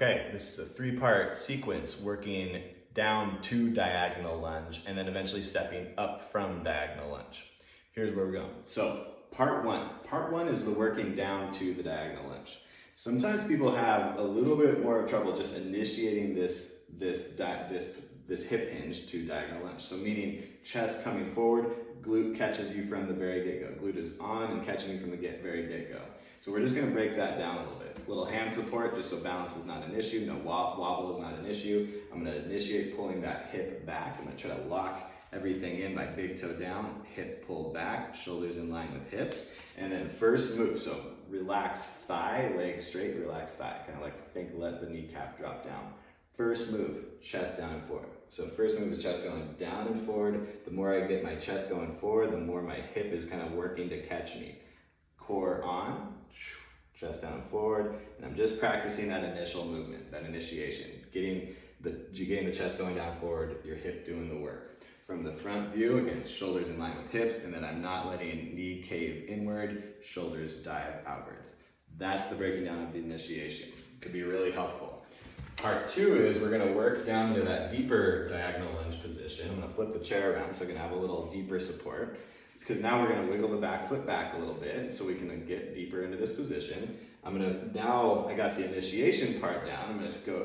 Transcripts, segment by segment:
Okay, this is a three-part sequence working down to diagonal lunge and then eventually stepping up from diagonal lunge. Here's where we're going. So part one is the working down to the diagonal lunge. Sometimes people have a little bit more of trouble just initiating this hip hinge to diagonal lunge. So meaning chest coming forward, glute catches you from the very get-go. Glute is on and catching you from the very get-go. So we're just gonna break that down a little bit. Little hand support, just so balance is not an issue, no wobble is not an issue. I'm gonna initiate pulling that hip back. I'm gonna try to lock everything in by big toe down, hip pulled back, shoulders in line with hips. And then first move, so relax thigh, leg straight, relax thigh. Kind of like let the kneecap drop down. First move, chest down and forward. So first move is chest going down and forward. The more I get my chest going forward, the more my hip is kind of working to catch me. Core on, chest down and forward. And I'm just practicing that initial movement, that initiation. Getting the chest going down forward, your hip doing the work. From the front view, again, shoulders in line with hips, and then I'm not letting knee cave inward, shoulders dive outwards. That's the breaking down of the initiation. Could be really helpful. Part two is we're gonna work down to that deeper diagonal lunge position. I'm gonna flip the chair around so I can have a little deeper support. Because now we're gonna wiggle the back foot back a little bit so we can get deeper into this position. Now I got the initiation part down. I'm gonna just go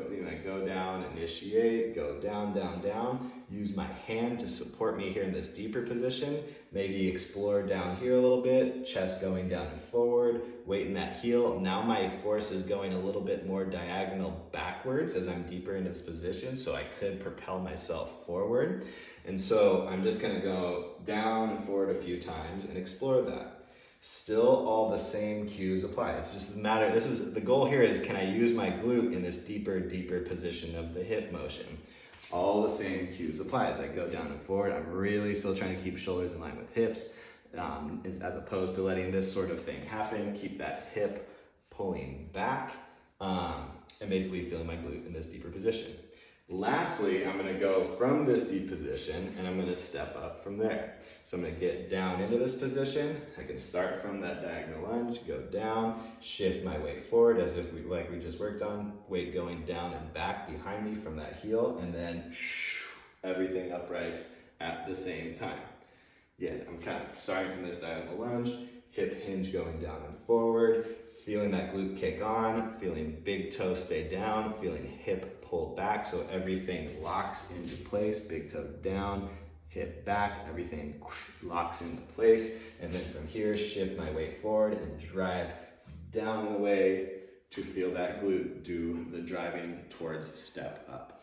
down, initiate, go down, down, down. Use my hand to support me here in this deeper position. Maybe explore down here a little bit, chest going down and forward, weight in that heel. Now my force is going a little bit more diagonal backwards as I'm deeper in this position, so I could propel myself forward. And so I'm just gonna go down and forward a few times and explore that. Still all the same cues apply. It's just a matter, the goal here is, can I use my glute in this deeper position of the hip motion? All the same cues apply. As I go down and forward, I'm really still trying to keep shoulders in line with hips, as opposed to letting this sort of thing happen. Keep that hip pulling back, and basically feeling my glute in this deeper position. Lastly, I'm gonna go from this deep position and I'm gonna step up from there. So I'm gonna get down into this position. I can start from that diagonal lunge, go down, shift my weight forward as if we just worked on, weight going down and back behind me from that heel, and then everything uprights at the same time. Yeah, I'm kind of starting from this diagonal lunge, hip hinge going down and forward, feeling that glute kick on, feeling big toe stay down, feeling hip pull back so everything locks into place, big toe down, hip back, everything locks into place. And then from here, shift my weight forward and drive down the way to feel that glute do the driving towards step up.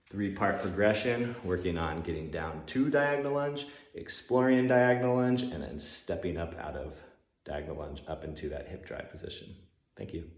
Three-part progression, working on getting down to diagonal lunge, exploring in diagonal lunge, and then stepping up out of diagonal lunge up into that hip drive position. Thank you.